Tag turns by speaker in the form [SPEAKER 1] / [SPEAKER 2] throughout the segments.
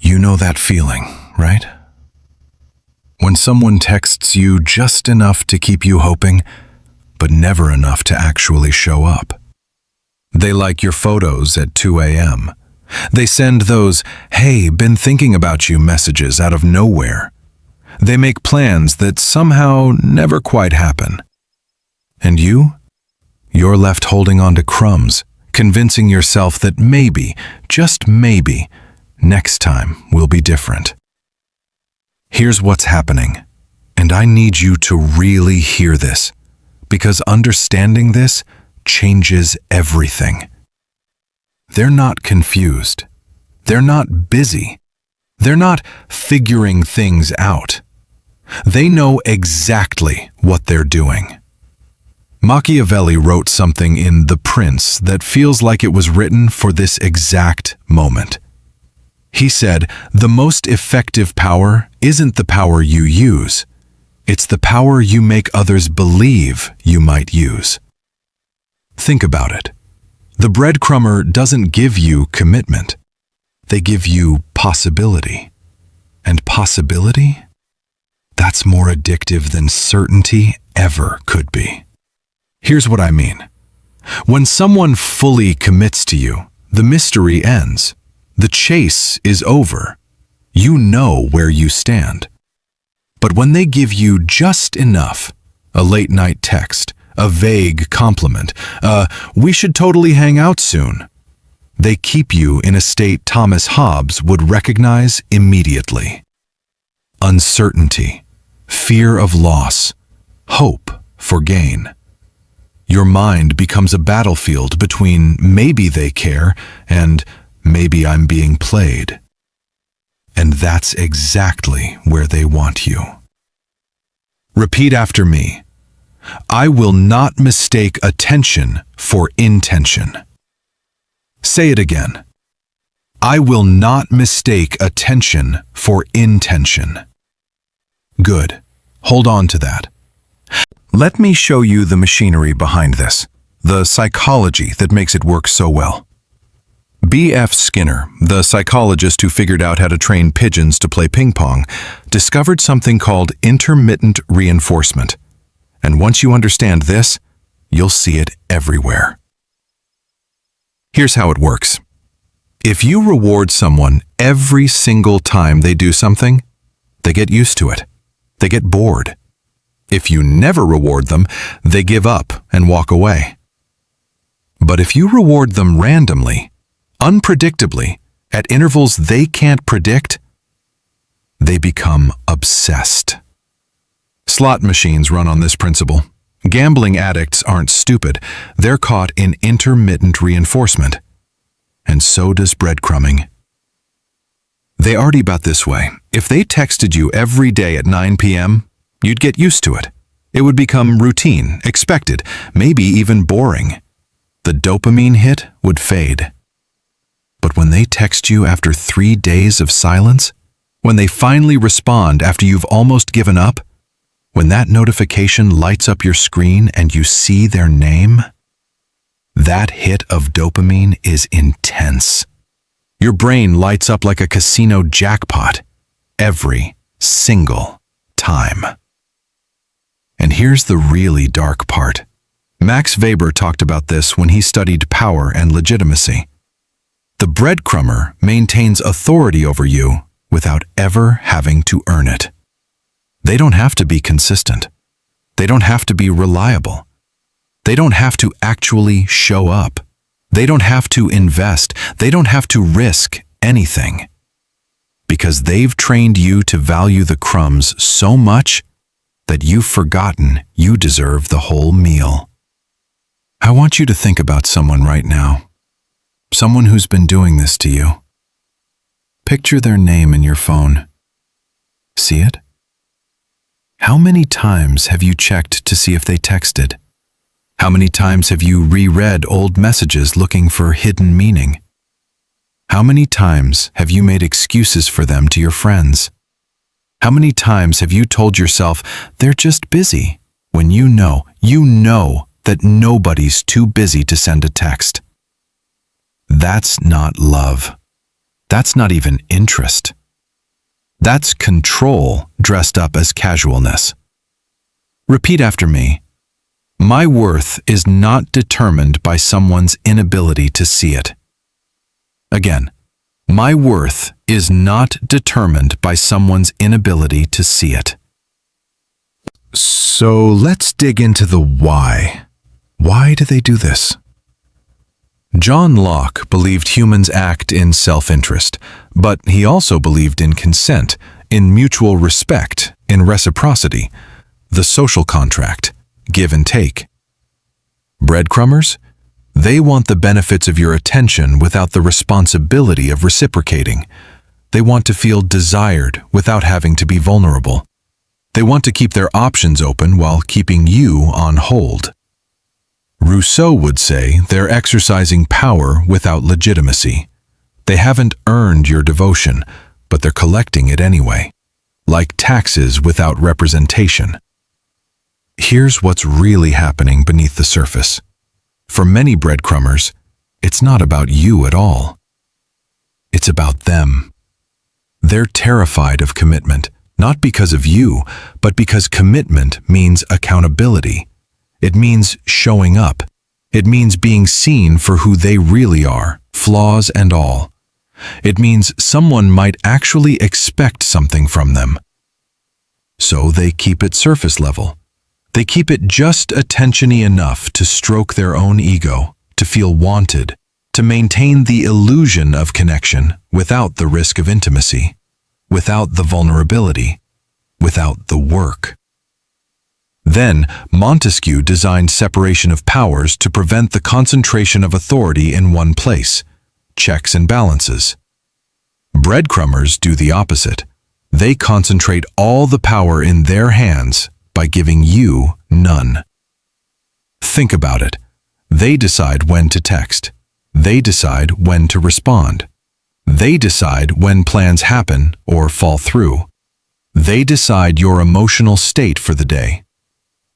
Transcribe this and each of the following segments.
[SPEAKER 1] You know that feeling, right? When someone texts you just enough to keep you hoping, but never enough to actually show up. They like your photos at 2 a.m. They send those, "Hey, been thinking about you" messages out of nowhere. They make plans that somehow never quite happen. And you're left holding on to crumbs, convincing yourself that maybe, just maybe, next time will be different. Here's what's happening, and I need you to really hear this, because understanding this changes everything. They're not confused. They're not busy. They're not figuring things out. They know exactly what they're doing. Machiavelli wrote something in The Prince that feels like it was written for this exact moment. He said, "The most effective power isn't the power you use. It's the power you make others believe you might use." Think about it. The breadcrumber doesn't give you commitment. They give you possibility. And possibility? That's more addictive than certainty ever could be. Here's what I mean. When someone fully commits to you, the mystery ends. The chase is over. You know where you stand. But when they give you just enough, a late-night text, a vague compliment, "We should totally hang out soon," they keep you in a state Thomas Hobbes would recognize immediately. Uncertainty, fear of loss, hope for gain. Your mind becomes a battlefield between maybe they care and maybe I'm being played. And that's exactly where they want you. Repeat after me. I will not mistake attention for intention. Say it again. I will not mistake attention for intention. Good. Hold on to that. Let me show you the machinery behind this, the psychology that makes it work so well. B.F. Skinner, the psychologist who figured out how to train pigeons to play ping pong, discovered something called intermittent reinforcement. And once you understand this, you'll see it everywhere. Here's how it works. If you reward someone every single time they do something, they get used to it. They get bored. If you never reward them, they give up and walk away. But if you reward them randomly, unpredictably, at intervals they can't predict, they become obsessed. Slot machines run on this principle. Gambling addicts aren't stupid. They're caught in intermittent reinforcement. And so does breadcrumbing. They argue about this way. If they texted you every day at 9 p.m., you'd get used to it. It would become routine, expected, maybe even boring. The dopamine hit would fade. But when they text you after 3 days of silence, when they finally respond after you've almost given up, when that notification lights up your screen and you see their name, that hit of dopamine is intense. Your brain lights up like a casino jackpot every single time. And here's the really dark part. Max Weber talked about this when he studied power and legitimacy. The breadcrumber maintains authority over you without ever having to earn it. They don't have to be consistent. They don't have to be reliable. They don't have to actually show up. They don't have to invest. They don't have to risk anything. Because they've trained you to value the crumbs so much that you've forgotten you deserve the whole meal. I want you to think about someone right now. Someone who's been doing this to you. Picture their name in your phone. See it? How many times have you checked to see if they texted? How many times have you reread old messages looking for hidden meaning? How many times have you made excuses for them to your friends? How many times have you told yourself they're just busy when you know that nobody's too busy to send a text? That's not love. That's not even interest. That's control dressed up as casualness. Repeat after me. My worth is not determined by someone's inability to see it. Again, my worth is not determined by someone's inability to see it. So let's dig into the why. Why do they do this? John Locke believed humans act in self-interest, but he also believed in consent, in mutual respect, in reciprocity, the social contract, give and take. Breadcrumbers? They want the benefits of your attention without the responsibility of reciprocating. They want to feel desired without having to be vulnerable. They want to keep their options open while keeping you on hold. Rousseau would say they're exercising power without legitimacy. They haven't earned your devotion, but they're collecting it anyway, like taxes without representation. Here's what's really happening beneath the surface. For many breadcrumbers, it's not about you at all. It's about them. They're terrified of commitment, not because of you, but because commitment means accountability. It means showing up. It means being seen for who they really are, flaws and all. It means someone might actually expect something from them. So they keep it surface level. They keep it just attention-y enough to stroke their own ego, to feel wanted, to maintain the illusion of connection without the risk of intimacy, without the vulnerability, without the work. Then, Montesquieu designed separation of powers to prevent the concentration of authority in one place, checks and balances. Breadcrumbers do the opposite. They concentrate all the power in their hands by giving you none. Think about it. They decide when to text. They decide when to respond. They decide when plans happen or fall through. They decide your emotional state for the day.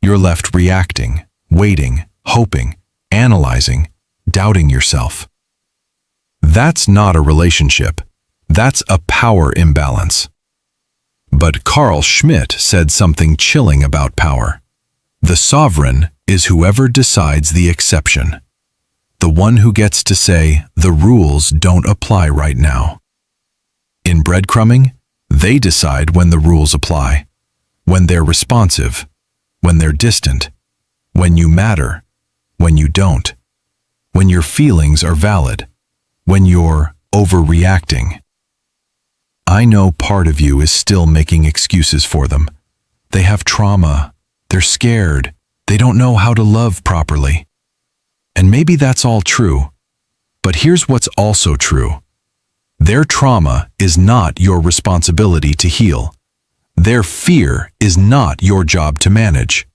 [SPEAKER 1] You're left reacting, waiting, hoping, analyzing, doubting yourself. That's not a relationship. That's a power imbalance. But Carl Schmitt said something chilling about power. The sovereign is whoever decides the exception. The one who gets to say, the rules don't apply right now. In breadcrumbing, they decide when the rules apply, when they're responsive, when they're distant, when you matter, when you don't, when your feelings are valid, when you're overreacting. I know part of you is still making excuses for them. They have trauma, they're scared, they don't know how to love properly. And maybe that's all true. But here's what's also true. Their trauma is not your responsibility to heal. Their fear is not your job to manage.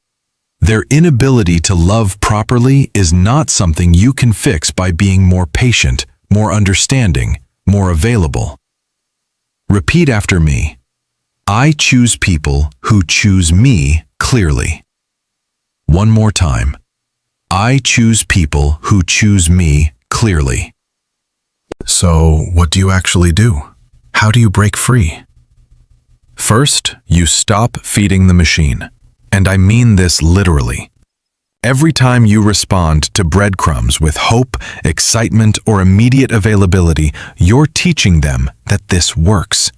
[SPEAKER 1] Their inability to love properly is not something you can fix by being more patient, more understanding, more available. Repeat after me. I choose people who choose me clearly. One more time. I choose people who choose me clearly. So, what do you actually do? How do you break free? First, you stop feeding the machine. And I mean this literally. Every time you respond to breadcrumbs with hope, excitement, or immediate availability, you're teaching them that this works.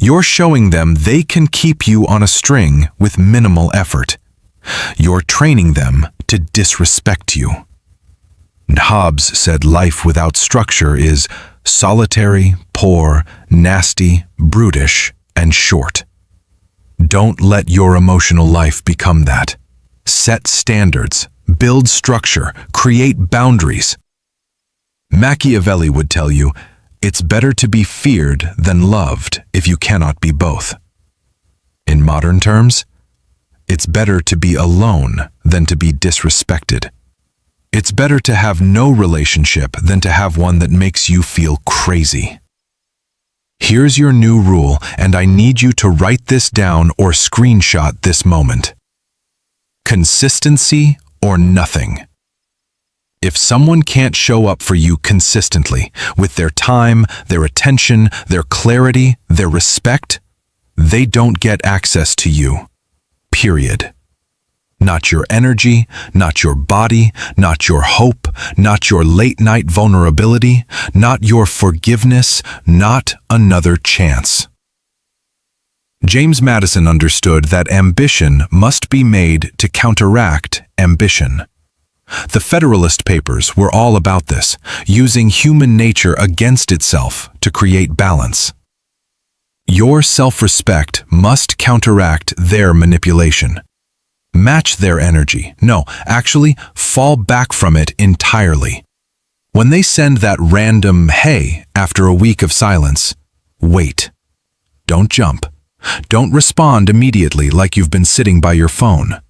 [SPEAKER 1] You're showing them they can keep you on a string with minimal effort. You're training them to disrespect you. Hobbes said life without structure is solitary, poor, nasty, brutish, and short. Don't let your emotional life become that. Set standards, build structure, create boundaries. Machiavelli would tell you, it's better to be feared than loved if you cannot be both. In modern terms, it's better to be alone than to be disrespected. It's better to have no relationship than to have one that makes you feel crazy. Here's your new rule, and I need you to write this down or screenshot this moment. Consistency or nothing. If someone can't show up for you consistently, with their time, their attention, their clarity, their respect, they don't get access to you. Period. Not your energy, not your body, not your hope, not your late-night vulnerability, not your forgiveness, not another chance. James Madison understood that ambition must be made to counteract ambition. The Federalist Papers were all about this, using human nature against itself to create balance. Your self-respect must counteract their manipulation. Match their energy. No, actually, fall back from it entirely. When they send that random "hey" after a week of silence, wait. Don't jump. Don't respond immediately like you've been sitting by your phone.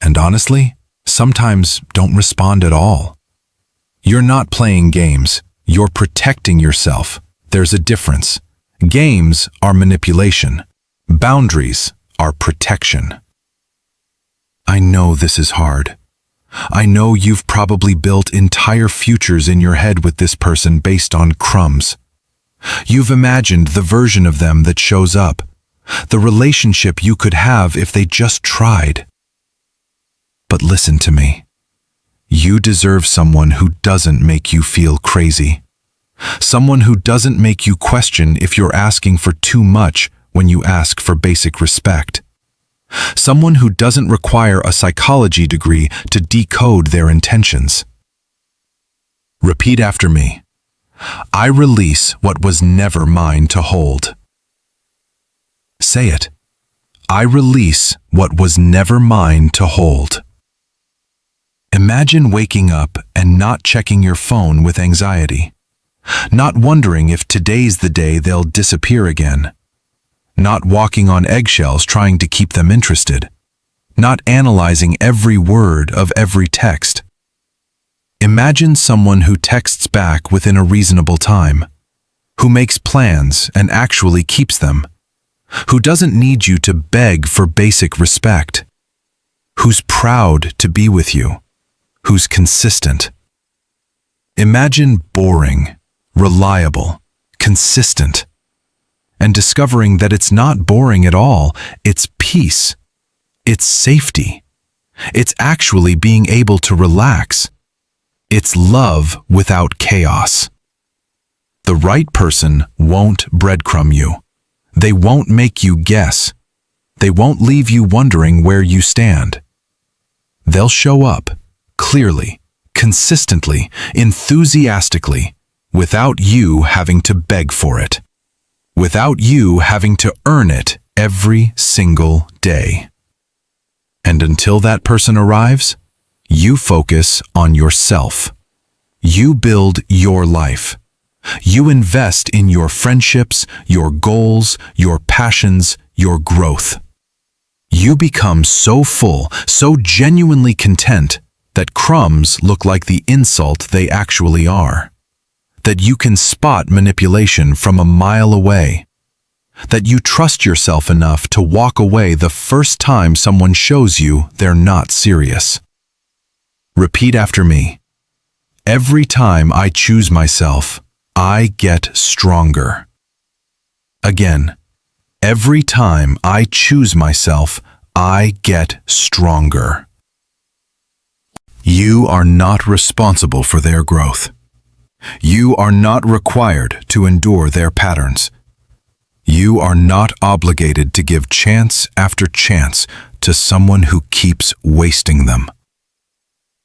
[SPEAKER 1] And honestly, sometimes don't respond at all. You're not playing games. You're protecting yourself. There's a difference. Games are manipulation. Boundaries are protection. I know this is hard. I know you've probably built entire futures in your head with this person based on crumbs. You've imagined the version of them that shows up, the relationship you could have if they just tried. But listen to me. You deserve someone who doesn't make you feel crazy. Someone who doesn't make you question if you're asking for too much when you ask for basic respect. Someone who doesn't require a psychology degree to decode their intentions. Repeat after me. I release what was never mine to hold. Say it. I release what was never mine to hold. Imagine waking up and not checking your phone with anxiety. Not wondering if today's the day they'll disappear again. Not walking on eggshells trying to keep them interested. Not analyzing every word of every text. Imagine someone who texts back within a reasonable time, who makes plans and actually keeps them, who doesn't need you to beg for basic respect, who's proud to be with you, who's consistent. Imagine boring, reliable, consistent, and discovering that it's not boring at all, it's peace, it's safety, it's actually being able to relax. It's love without chaos. The right person won't breadcrumb you. They won't make you guess. They won't leave you wondering where you stand. They'll show up, clearly, consistently, enthusiastically, without you having to beg for it. Without you having to earn it every single day. And until that person arrives, you focus on yourself. You build your life. You invest in your friendships, your goals, your passions, your growth. You become so full, so genuinely content, that crumbs look like the insult they actually are. That you can spot manipulation from a mile away. That you trust yourself enough to walk away the first time someone shows you they're not serious. Repeat after me. Every time I choose myself, I get stronger. Again, every time I choose myself, I get stronger. You are not responsible for their growth. You are not required to endure their patterns. You are not obligated to give chance after chance to someone who keeps wasting them.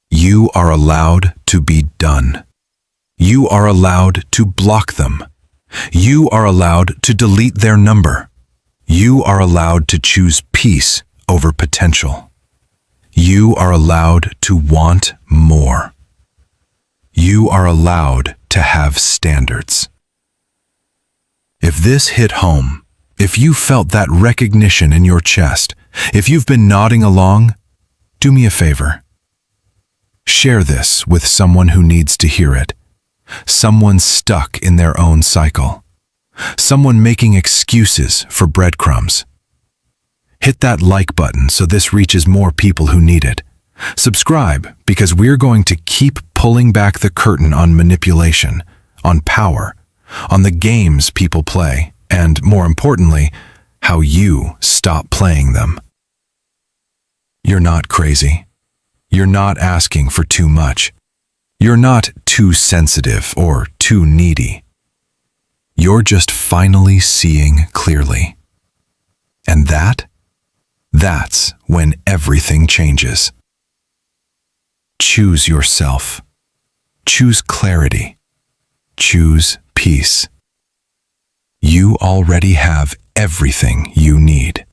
[SPEAKER 1] You are allowed to be done. You are allowed to block them. You are allowed to delete their number. You are allowed to choose peace over potential. You are allowed to want more. You are allowed to have standards. If this hit home, if you felt that recognition in your chest, if you've been nodding along, do me a favor. Share this with someone who needs to hear it. Someone stuck in their own cycle. Someone making excuses for breadcrumbs. Hit that like button so this reaches more people who need it. Subscribe because we're going to keep pulling back the curtain on manipulation, on power, on the games people play, and more importantly, how you stop playing them. You're not crazy. You're not asking for too much. You're not too sensitive or too needy. You're just finally seeing clearly. And that's when everything changes. Choose yourself. Choose clarity. Choose peace. You already have everything you need.